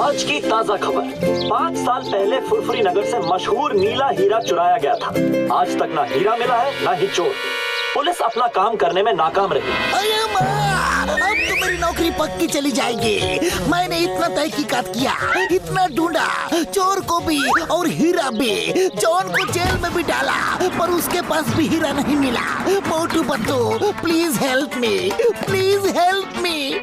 आज की ताजा खबर। 5 साल पहले फुरफुरी नगर से मशहूर नीला हीरा चुराया गया था। आज तक ना हीरा मिला है ना ही चोर। पुलिस अपना काम करने में नाकाम रही। अरे माँ, अब तो मेरी नौकरी पक्की चली जाएगी। मैंने इतना तहकीकात किया, इतना ढूंढा, चोर को भी और हीरा भी, जॉन को जेल में भी डाला, पर उसके पास भी हीरा नहीं मिला। Motu Patlu, please help me, please help me.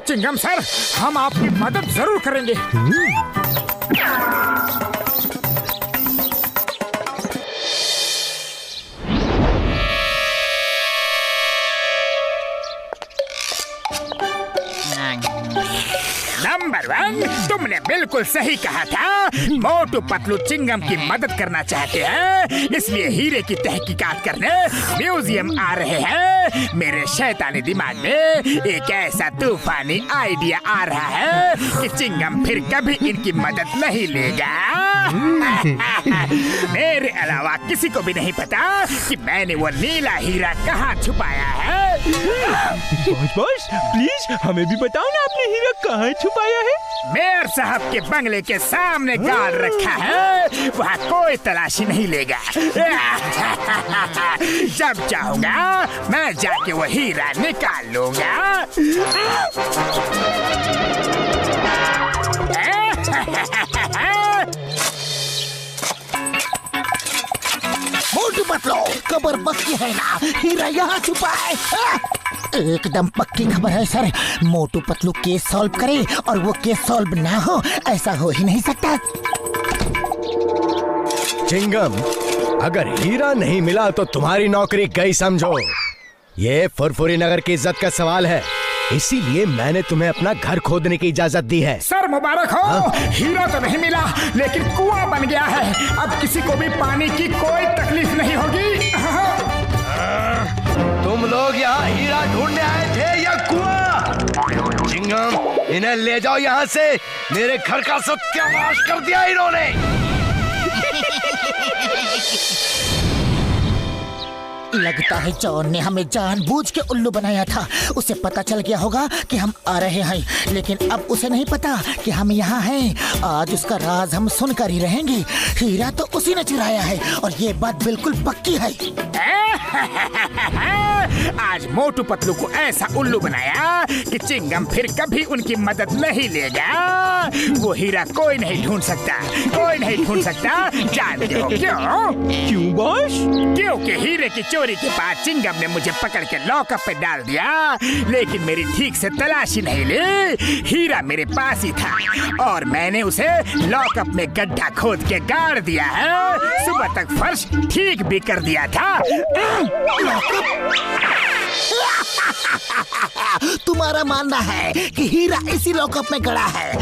Chingum sir, हम आपकी मदद जरूर करेंगे। नंबर 1, तुमने बिल्कुल सही कहा था। मोटू पतलू चिंगम की मदद करना चाहते हैं, इसलिए हीरे की तहकीकात करने म्यूजियम आ रहे हैं। मेरे शैतानी दिमाग में एक ऐसा तूफानी आइडिया आ रहा है कि चिंगम फिर कभी इनकी मदद नहीं लेगा। मेरे अलावा किसी को भी नहीं पता कि मैंने वो नीला हीरा कहाँ छुपाया है। बॉस प्लीज हमें भी बताओ ना, आपने हीरा कहाँ छुपाया है? मेयर साहब के बंगले के सामने गाड़ रखा है, वहाँ कोई तलाशी नहीं लेगा। जब चाहूंगा मैं जाके वो हीरा निकाल लूंगा। मोटू पतलू, खबर पक्की है ना, हीरा यहाँ छुपा है। एकदम पक्की खबर है sir. Motu Patlu case solve करे और वो केस सॉल्व ना हो, ऐसा हो ही नहीं सकता। चिंगम, अगर हीरा नहीं मिला तो तुम्हारी नौकरी गई समझो। ये फुरफुरी नगर की इज्जत का सवाल है, इसीलिए मैंने तुम्हें अपना घर खोदने की इजाजत दी है। सर मुबारक हो। हीरा तो नहीं मिला, लेकिन कुआं बन गया है। अब किसी को भी पानी की कोई तकलीफ नहीं होगी। तुम लोग यहाँ हीरा ढूंढने आए थे या कुआं? चिंगम, इन्हें ले जाओ यहाँ से। मेरे घर का सत्यानाश कर दिया इन्होंने। लगता है जॉन ने हमें जानबूझ के उल्लू बनाया था। उसे पता चल गया होगा कि हम आ रहे हैं, लेकिन अब उसे नहीं पता कि हम यहाँ हैं। आज उसका राज हम सुनकर ही रहेंगे। हीरा तो उसी ने चुराया है और ये बात बिल्कुल पक्की है। आज मोटू पतलू को ऐसा उल्लू बनाया कि चिंगम फिर कभी उनकी मदद नहीं लेगा। वो हीरा कोई नहीं ढूंढ सकता, कोई नहीं ढूंढ सकता। जानते हो क्यों? क्यों बॉस? क्योंकि हीरे की चोरी के बाद चिंगम ने मुझे पकड़ के लॉकअप पे डाल दिया, लेकिन मेरी ठीक से तलाशी नहीं ली। हीरा मेरे पास ही था और मैंने उसे लॉकअप में गड्ढा खोद के गाड़ दिया है। सुबह तक फर्श ठीक भी कर दिया था। तुम्हारा मानना है कि हीरा इसी लॉकअप में गड़ा है?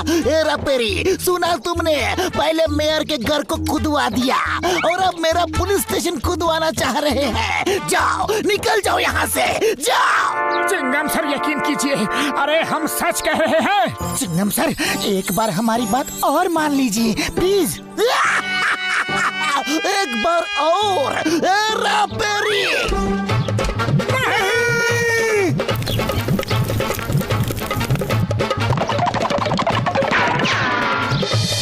हेरा पेरी, सुना तुमने? पहले मेयर के घर को खुदवा दिया और अब मेरा पुलिस स्टेशन खुदवाना चाह रहे हैं। जाओ, निकल जाओ यहाँ से, जाओ। चिंगम सर, यकीन कीजिए, अरे हम सच कह रहे हैं। चिंगम सर, एक बार हमारी बात और मान लीजिए प्लीज। एक बार और। हेरा पेरी,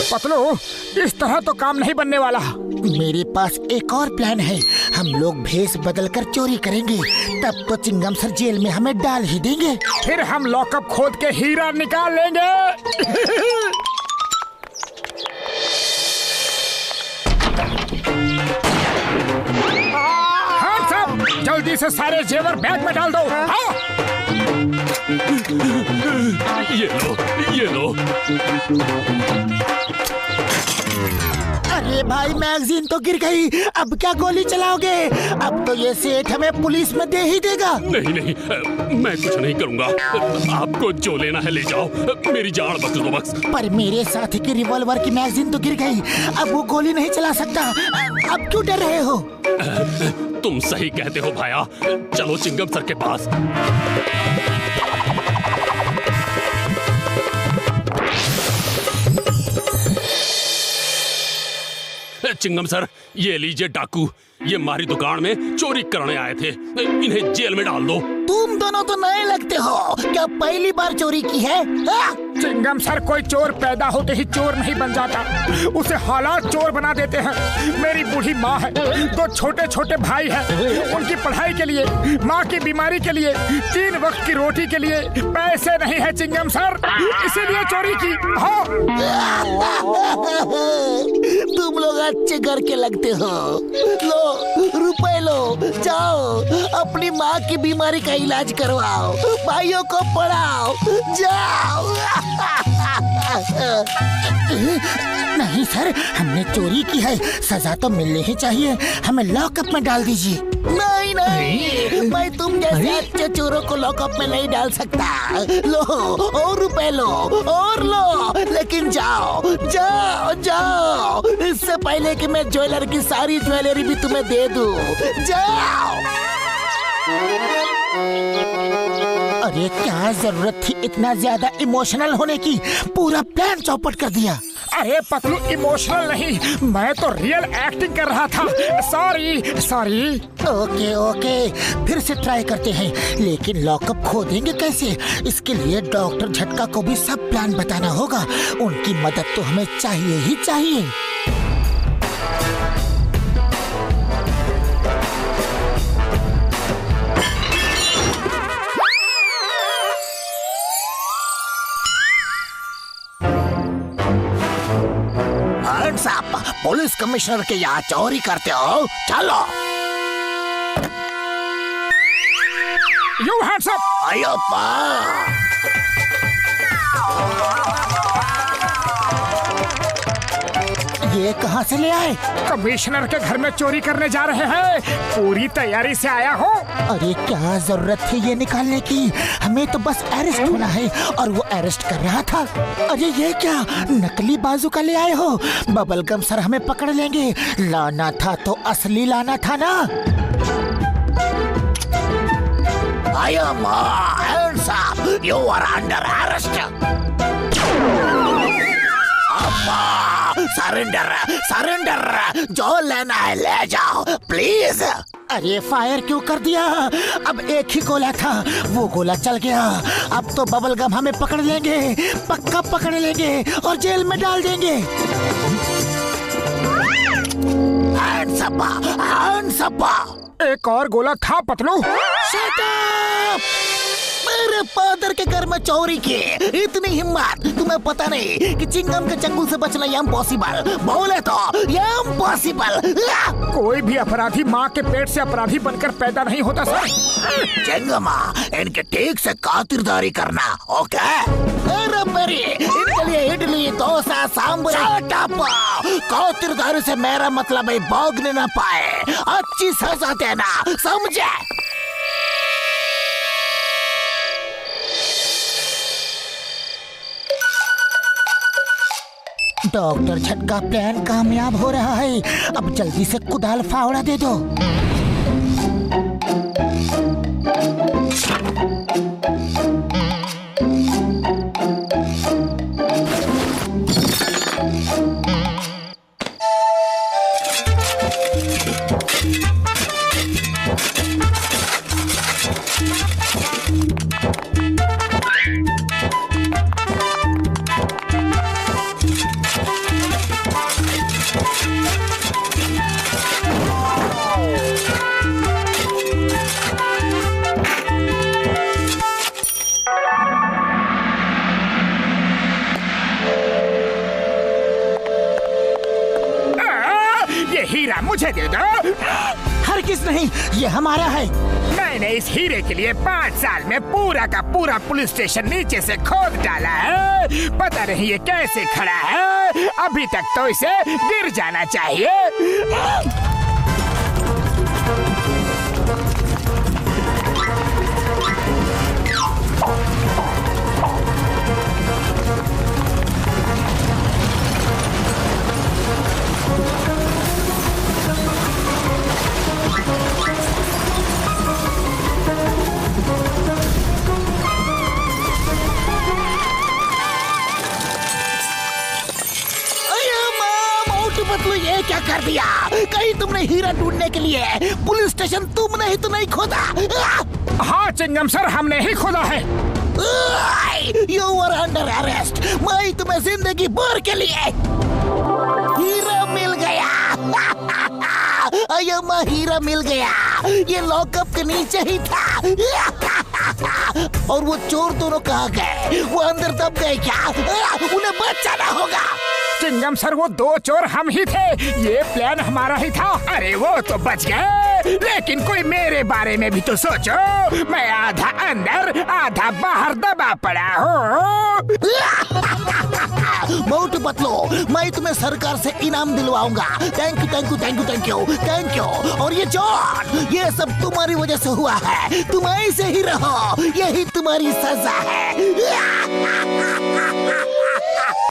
पतलू, इस तरह तो काम नहीं बनने वाला। मेरे पास एक और प्लान है। हम लोग भेष बदलकर चोरी करेंगे, तब तो चिंगम सर जेल में हमें डाल ही देंगे। फिर हम लॉकअप खोद के हीरा निकाल लेंगे। हाँ सब, जल्दी से सारे जेवर बैग में डाल दो। हाँ। ये लो। अरे भाई, मैगजीन तो गिर गई। अब क्या गोली चलाओगे? अब तो ये सेठ हमें पुलिस में दे ही देगा। नहीं, मैं कुछ नहीं करूंगा। आपको जो लेना है ले जाओ, मेरी जान बख्श दो बस। पर मेरे साथी की रिवॉल्वर की मैगजीन तो गिर गई, अब वो गोली नहीं चला सकता। अब क्यों डर रहे हो? तुम सही कहते हो भाया, चलो चिंगम सर के पास। चिंगम सर, ये लीजिए डाकू, ये हमारी दुकान में चोरी करने आए थे। इन्हें जेल में डाल दो। तुम दोनों तो नए लगते हो, क्या पहली बार चोरी की है? चिंगम सर, कोई चोर पैदा होते ही चोर नहीं बन जाता, उसे हालात चोर बना देते हैं। मेरी बूढ़ी माँ है, 2 छोटे छोटे भाई हैं, उनकी पढ़ाई के लिए, माँ की बीमारी के लिए, 3 वक्त की रोटी के लिए पैसे नहीं है चिंगम सर, इसीलिए चोरी की। हाँ। तुम लोग अच्छे घर के लगते हो। लो रुपए लो, जाओ अपनी माँ की बीमारी का इलाज करवाओ, भाइयों को पढ़ाओ, जाओ। नहीं सर, हमने चोरी की है, सजा तो मिलनी ही चाहिए, हमें लॉकअप में डाल दीजिए। नहीं नहीं, मैं तुम जैसे अच्छे चोरों को लॉकअप में नहीं डाल सकता। लो और रुपए लो और लो, लेकिन जाओ जाओ जाओ, इससे पहले कि मैं ज्वेलर की सारी ज्वेलरी भी तुम्हें दे दूं। जाओ। अरे क्या जरूरत थी इतना ज्यादा इमोशनल होने की, पूरा प्लान चौपट कर दिया। अरे पतलू, इमोशनल नहीं, मैं तो रियल एक्टिंग कर रहा था। Sorry sorry. ओके ओके, फिर से ट्राई करते हैं, लेकिन लॉकअप खोदेंगे कैसे? इसके लिए डॉक्टर झटका को भी सब प्लान बताना होगा, उनकी मदद तो हमें चाहिए ही चाहिए। साहब, पुलिस कमिश्नर के यहाँ चोरी करते हो? चलो। You hands up! आयो पा। ये कहाँ से ले आए? कमिश्नर के घर में चोरी करने जा रहे हैं, पूरी तैयारी से आया हूँ। अरे क्या जरूरत थी ये निकालने की, हमें तो बस अरेस्ट होना है, और वो अरेस्ट कर रहा था। अरे ये क्या नकली बाजूका ले आए हो? बबलगम सर हमें पकड़ लेंगे, लाना था तो असली लाना था ना। I am hands up, you are under arrest. Surrender surrender, जो लेना है ले जाओ प्लीज। अरे फायर क्यों कर दिया? अब एक ही गोला था, वो गोला चल गया। अब तो बबलगम हमें पकड़ लेंगे, पक्का पकड़ लेंगे और जेल में डाल देंगे। Hands up, hands up. एक और गोला था पतलू। Shut up! मेरे फादर के घर में चोरी की, इतनी हिम्मत? तुम्हें पता नहीं कि चिंगम के चंगुल से बचना इम्पॉसिबल, बोले तो इम्पॉसिबल। कोई भी अपराधी माँ के पेट से अपराधी बनकर पैदा नहीं होता सर। चिंगमा, इनके ठीक से खातिरदारी करना, ओके? अरे मेरी, इनके लिए इडली डोसा सांभर। खातिरदारी से मेरा मतलब है भागने न पाए, अच्छी सजा देना, समझे? डॉक्टर झटका प्लान कामयाब हो रहा है, अब जल्दी से कुदाल फावड़ा दे दो। हीरा मुझे दे दो। हरगिज़ नहीं, ये हमारा है। मैंने इस हीरे के लिए 5 साल में पूरा का पूरा पुलिस स्टेशन नीचे से खोद डाला है, पता नहीं ये कैसे खड़ा है, अभी तक तो इसे गिर जाना चाहिए। ये क्या कर दिया? कहीं तुमने हीरा ढूंढने के लिए पुलिस स्टेशन तुमने ही तो नहीं खोदा? हाँ चिंगम सर, हमने ही खोदा है। You are under arrest. मैं तुम्हें जिंदगी भर के लिए हीरा मिल गया। अय्यम्मा, हीरा मिल गया। ये लॉकअप के नीचे ही था। और वो चोर दोनों कहाँ गए? वो अंदर दब गए क्या? उन्हें बचाना होगा। चिंगम सर, वो दो चोर हम ही थे। ये प्लान हमारा ही था। अरे वो तो बच गए, लेकिन कोई मेरे बारे में भी तो सोचो। मैं आधा अंदर आधा बाहर दबा पड़ा हूँ। मोटू पतलू, मैं तुम्हें सरकार से इनाम दिलवाऊंगा। Thank you thank you thank you thank you thank you. और ये चोर, ये सब तुम्हारी वजह से हुआ है। तुम ऐसे ही रहो, यही तुम्हारी सजा है।